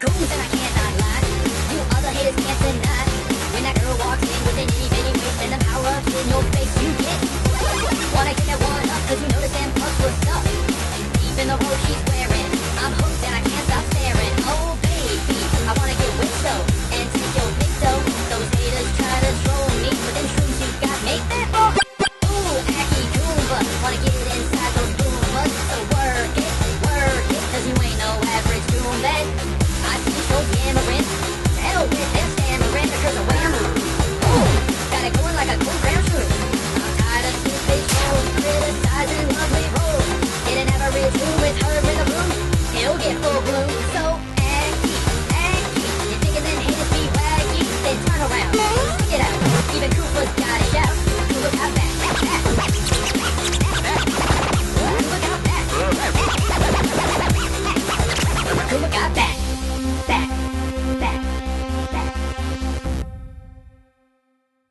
Goons and I cannot lie. You other haters can't deny. When that girl walks in with an itty bitty waist and the power ups in your face, you get. Wanna get that one up, cause you know the damn pucks were stuck. Even the robe she's wearing, I'm hooked and I can't stop staring. Oh baby, I wanna get with so and take your pick though. Those haters try to troll me, but them shrooms you got make that. Ooh, Aki Goomba, wanna get inside those Goombas. So work it, cause you ain't no average Goomba. I see shows yammering, hell with them stammering, because of wham. Ooh, got it going like a cool brown shroom. I'm tired of stupid shows, criticizing lovely roles. Get an average room with her in the room, he'll get full bloom. So Aki, you thinking them haters be wacky? Then turn around, stick it out. Even Koopa's gotta shout. Look how back. Look out back. Look out back.